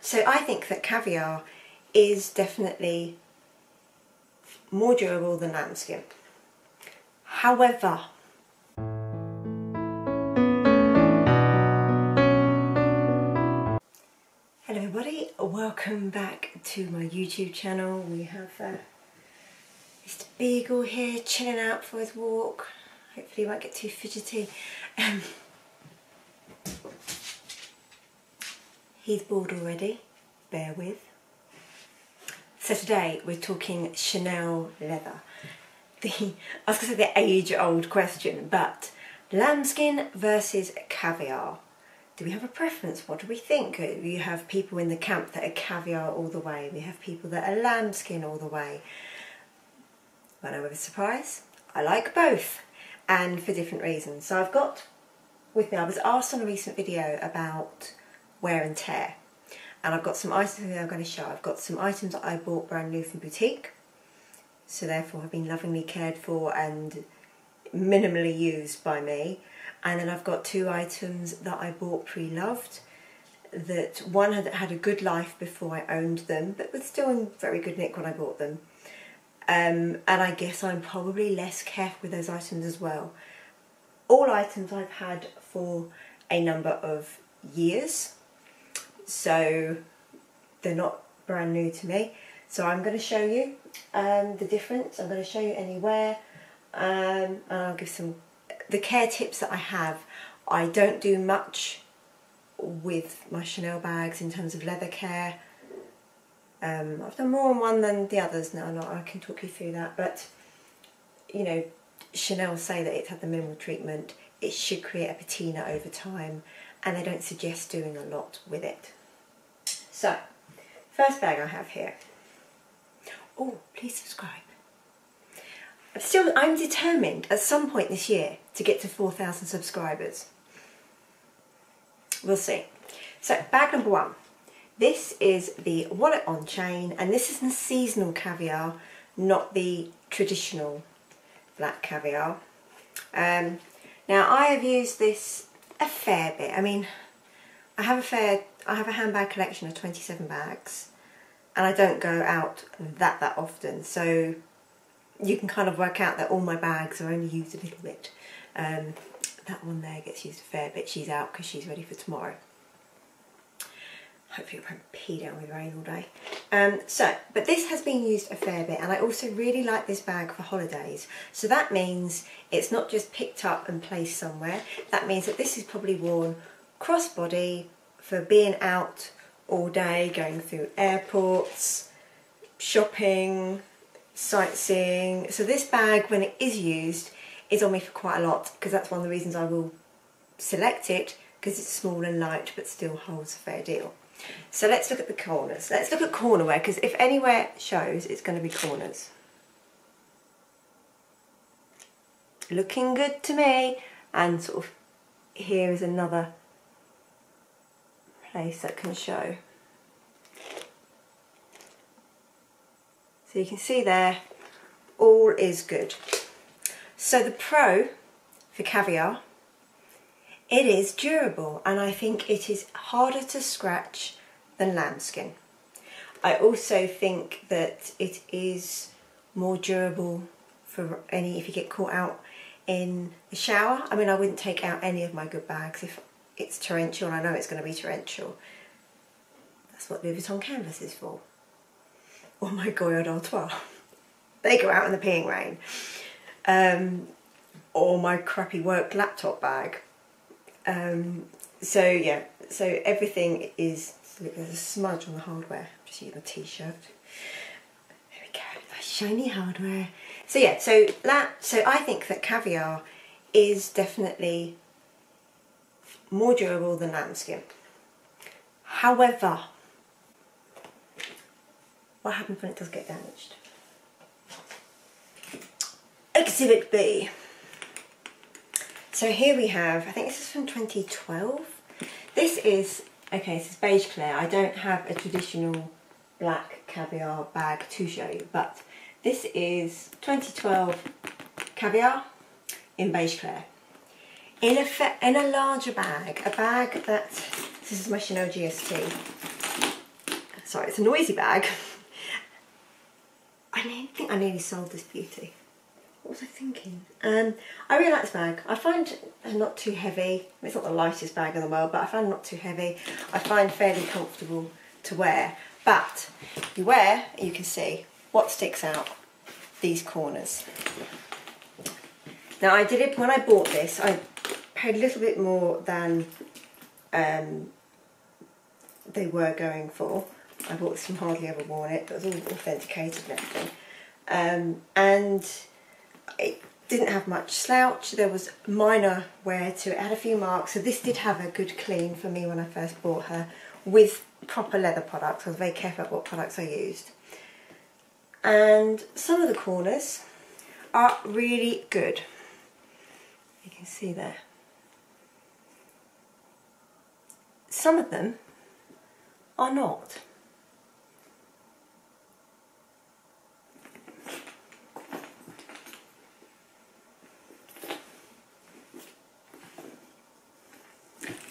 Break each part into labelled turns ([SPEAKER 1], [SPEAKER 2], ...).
[SPEAKER 1] So I think that Caviar is definitely more durable than Lambskin. However, hello everybody, welcome back to my YouTube channel. We have Mr. Beagle here chilling out for his walk. Hopefully he won't get too fidgety. He's bored already, bear with. So today we're talking Chanel leather. I was going to say the age-old question, but Lambskin versus Caviar. Do we have a preference? What do we think? You have people in the camp that are Caviar all the way. We have people that are Lambskin all the way. Well, no a surprise. I like both, and for different reasons. So I've got with me, I was asked on a recent video about wear and tear. And I've got some items that I'm going to show. I've got some items that I bought brand new from boutique. So therefore have been lovingly cared for and minimally used by me. And then I've got two items that I bought pre-loved. That one had a good life before I owned them, but was still in very good nick when I bought them. And I guess I'm probably less careful with those items as well. All items I've had for a number of years. So they're not brand new to me. So I'm going to show you the difference. I'm going to show you any wear, and I'll give some the care tips that I have. I don't do much with my Chanel bags in terms of leather care. I've done more on one than the others now. I can talk you through that, but you know, Chanel say that it's had the minimal treatment. It should create a patina over time, and they don't suggest doing a lot with it. So, first bag I have here. Oh, please subscribe. I'm determined at some point this year to get to 4,000 subscribers. We'll see. So, bag number one. This is the wallet on chain, and this is the seasonal Caviar, not the traditional black Caviar. Now I have used this a fair bit. I mean, I have a handbag collection of 27 bags, and I don't go out that often, so you can kind of work out that all my bags are only used a little bit. That one there gets used a fair bit. She's out because she's ready for tomorrow. Hopefully it won't pee down with rain all day. But this has been used a fair bit, and I also really like this bag for holidays. So that means it's not just picked up and placed somewhere. That means that this is probably worn crossbody for being out all day, going through airports, shopping, sightseeing. So this bag, when it is used, is on me for quite a lot, because that's one of the reasons I will select it, because it's small and light but still holds a fair deal. So let's look at the corners. Let's look at corner wear, because if anywhere shows, it's going to be corners. Looking good to me. And sort of here is another place that can show. So you can see there, all is good. So the pro for Caviar, it is durable, and I think it is harder to scratch than Lambskin. I also think that it is more durable for if you get caught out in the shower. I mean, I wouldn't take out any of my good bags if it's torrential, and I know it's going to be torrential. That's what Louis Vuitton canvas is for. Or my Goyard Artois. They go out in the peeing rain. Or my crappy work laptop bag. So yeah, so everything is, there's a smudge on the hardware. Just use my t-shirt. There we go, nice shiny hardware. So yeah, so I think that Caviar is definitely more durable than Lambskin. However, what happens when it does get damaged? Exhibit B. So here we have, I think this is from 2012. This is, okay, this is beige clear. I don't have a traditional black Caviar bag to show you, but this is 2012 Caviar in beige clear. In a larger bag, a bag that, this is my Chanel GST. sorry, it's a noisy bag. I think I nearly sold this beauty. What was I thinking? I really like this bag. I find it not too heavy. It's not the lightest bag in the world, but I find it not too heavy. I find fairly comfortable to wear. But you wear, you can see what sticks out, these corners. Now I did it when I bought this. I paid a little bit more than they were going for. I bought this from Hardly Ever Worn It. It was all authenticated and everything. And it didn't have much slouch. There was minor wear to it. It had a few marks. So this did have a good clean for me when I first bought her with proper leather products. I was very careful about what products I used. And some of the corners are really good. You can see there. Some of them are not.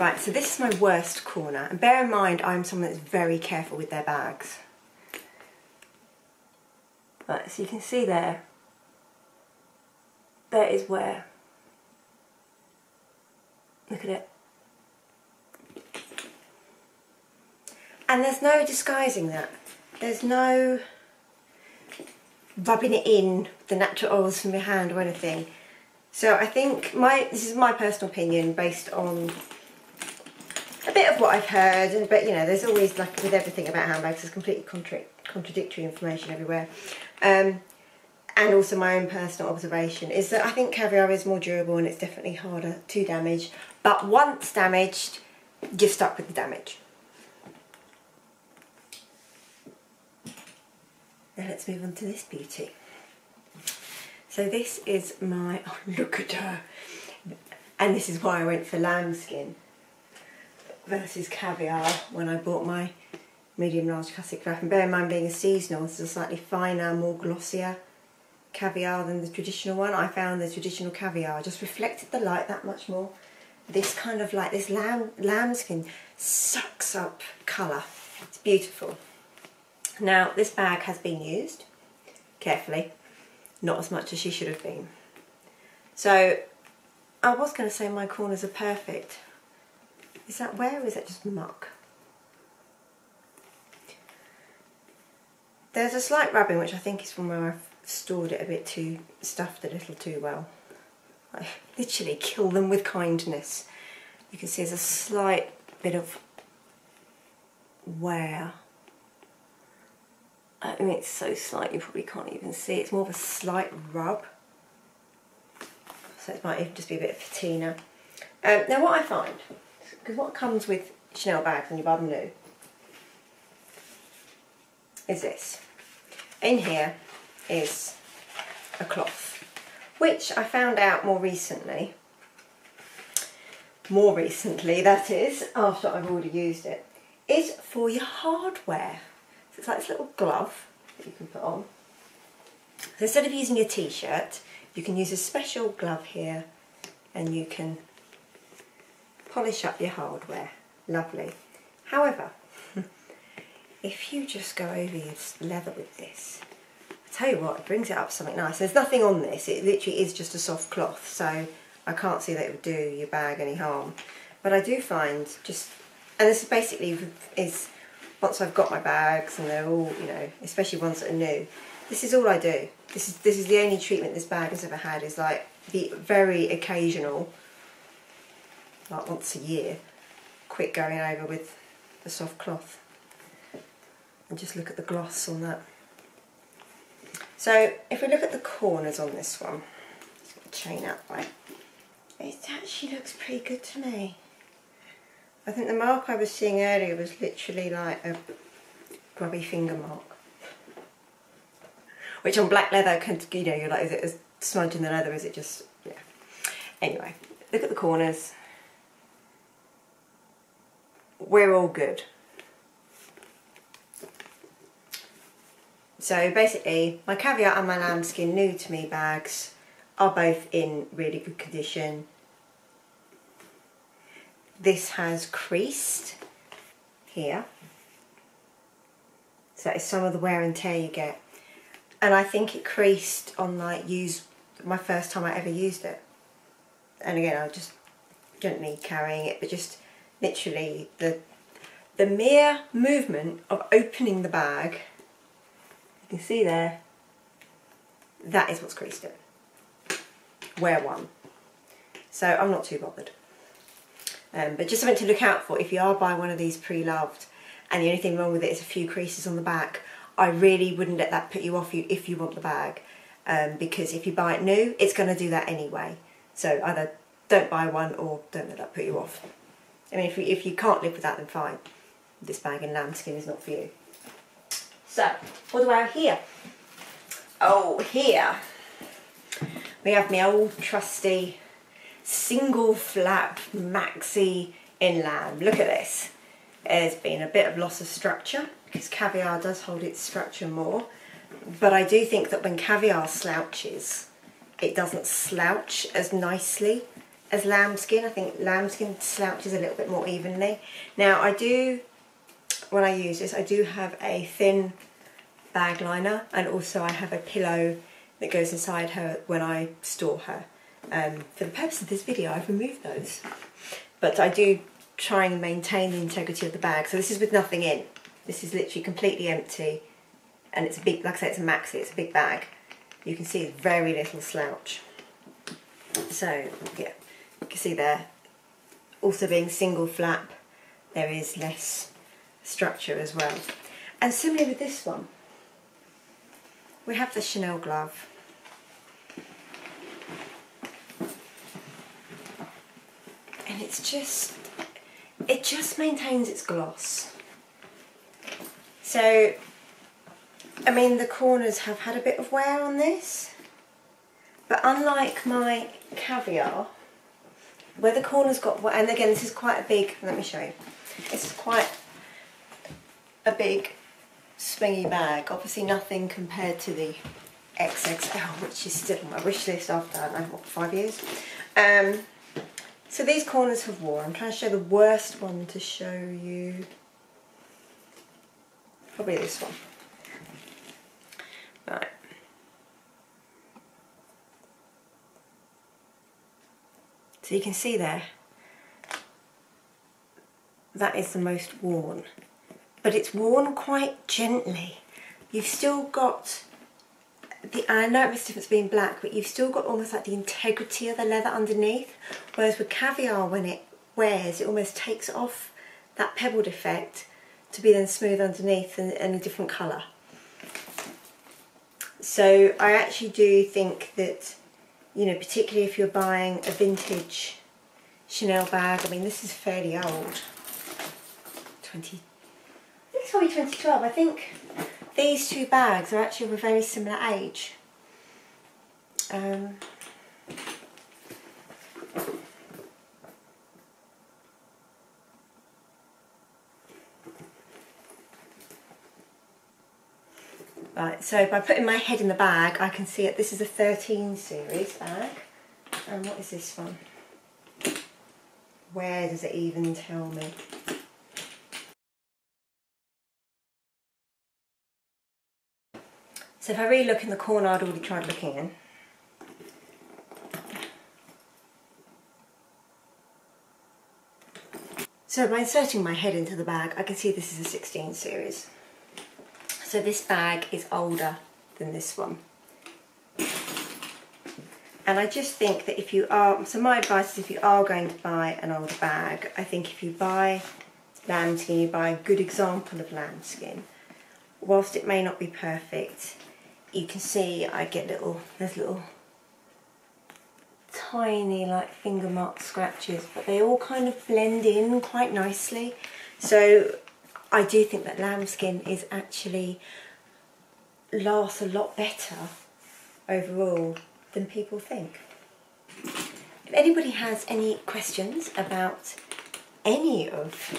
[SPEAKER 1] Right, so this is my worst corner, and bear in mind I'm someone that's very careful with their bags. Right, so you can see there is where, look at it. And there's no disguising that. There's no rubbing it in, the natural oils from your hand or anything. So I think this is my personal opinion based on a bit of what I've heard, but you know, there's always, like with everything about handbags, there's completely contradictory information everywhere. And also my own personal observation is that I think Caviar is more durable and it's definitely harder to damage. But once damaged, you're stuck with the damage. Now let's move on to this beauty. So this is my, oh look at her. And this is why I went for Lambskin versus Caviar when I bought my medium large classic wrap. And bear in mind, being a seasonal, this is a slightly finer, more glossier Caviar than the traditional one. I found the traditional Caviar just reflected the light that much more. This kind of like this lambskin sucks up colour. It's beautiful. Now this bag has been used carefully, not as much as she should have been. So I was going to say my corners are perfect. Is that wear or is that just muck? There's a slight rubbing, which I think is from where I've stored it a bit too, stuffed a little too well. I literally kill them with kindness. You can see there's a slight bit of wear. I mean, it's so slight you probably can't even see. It's more of a slight rub. So it might even just be a bit of patina. Now what I find, because what comes with Chanel bags when you buy them new, is this. In here is a cloth, which I found out more recently, that is, after I've already used it, is for your hardware. So it's like this little glove that you can put on. So instead of using a t-shirt, you can use a special glove here and you can polish up your hardware. Lovely. However, if you just go over your leather with this, I tell you what, it brings it up something nice. There's nothing on this, it literally is just a soft cloth, so I can't see that it would do your bag any harm. But I do find just, and this basically is, once I've got my bags and they're all, you know, especially ones that are new, this is all I do. This is the only treatment this bag has ever had, is like the very occasional, like once a year, quick going over with the soft cloth. And just look at the gloss on that. So if we look at the corners on this one, let's get the chain out right, it actually looks pretty good to me. I think the mark I was seeing earlier was literally like a grubby finger mark, which on black leather can, you know, you're like, is it a smudge in the leather, is it just, yeah. Anyway, look at the corners. We're all good. So basically, my Caviar and my Lambskin new to me bags are both in really good condition. This has creased here. So that is some of the wear and tear you get. And I think it creased on like my first time I ever used it. And again, I just gently carrying it, but just literally the mere movement of opening the bag, you can see there, that is what's creased it. Wear one. So I'm not too bothered. But just something to look out for if you are buying one of these pre-loved and the only thing wrong with it is a few creases on the back. I really wouldn't let that put you off if you want the bag, because if you buy it new, it's going to do that anyway. So either don't buy one or don't let that put you off. I mean, if you can't live with that, then fine. This bag in lambskin is not for you. So, what do I have here? Oh, here we have my old trusty single flap maxi in lamb. Look at this. There's been a bit of loss of structure because Caviar does hold its structure more, but I do think that when Caviar slouches, it doesn't slouch as nicely as lambskin. I think lambskin slouches a little bit more evenly. Now I do, when I use this, I do have a thin bag liner, and also I have a pillow that goes inside her when I store her. For the purpose of this video, I've removed those, but I do try and maintain the integrity of the bag. So this is with nothing in. This is literally completely empty, and it's a big, like I said, it's a maxi, it's a big bag. You can see very little slouch. So yeah, you can see there, also being single flap, there is less structure as well. And similarly with this one, we have the Chanel glove. And it just maintains its gloss. So, I mean, the corners have had a bit of wear on this, but unlike my Caviar, where the corners got wear, and again, this is quite a big, let me show you, this is quite a big swingy bag, obviously nothing compared to the XXL, which is still on my wish list after, I don't know, what, 5 years. So these corners have worn. I'm trying to show the worst one to show you. Probably this one. Right. So you can see there, that is the most worn. But it's worn quite gently. You've still got I know it makes a difference being black, but you've still got almost like the integrity of the leather underneath, whereas with Caviar, when it wears, it almost takes off that pebbled effect to be then smooth underneath and a different colour. So I actually do think that, you know, particularly if you're buying a vintage Chanel bag, I mean this is fairly old, I think it's probably 2012, I think. These two bags are actually of a very similar age. Right, so by putting my head in the bag, I can see it. This is a 13 series bag. And what is this one? Where does it even tell me? So if I really look in the corner I'd already tried looking in. So by inserting my head into the bag, I can see this is a 16 series. So this bag is older than this one. And I just think that if you are, so my advice is if you are going to buy an older bag, I think if you buy lambskin, you buy a good example of lambskin. Whilst it may not be perfect, you can see I get there's little tiny like finger mark scratches, but they all kind of blend in quite nicely. So I do think that lambskin is actually lasts a lot better overall than people think. If anybody has any questions about any of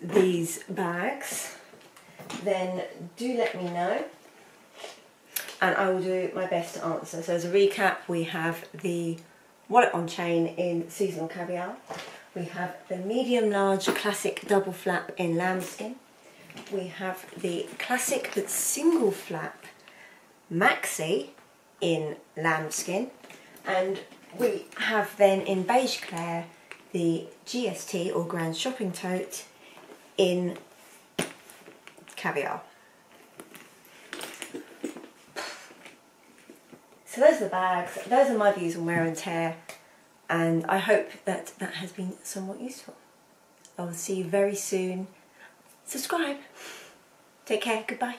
[SPEAKER 1] these bags, then do let me know and I will do my best to answer. So as a recap, we have the wallet on chain in seasonal Caviar, we have the medium large classic double flap in lambskin, we have the classic but single flap MAXI in Lambskin, and we have then in beige clair the GST or Grand Shopping Tote in Caviar. So those are the bags, those are my views on wear and tear, and I hope that that has been somewhat useful. I will see you very soon. Subscribe. Take care, goodbye.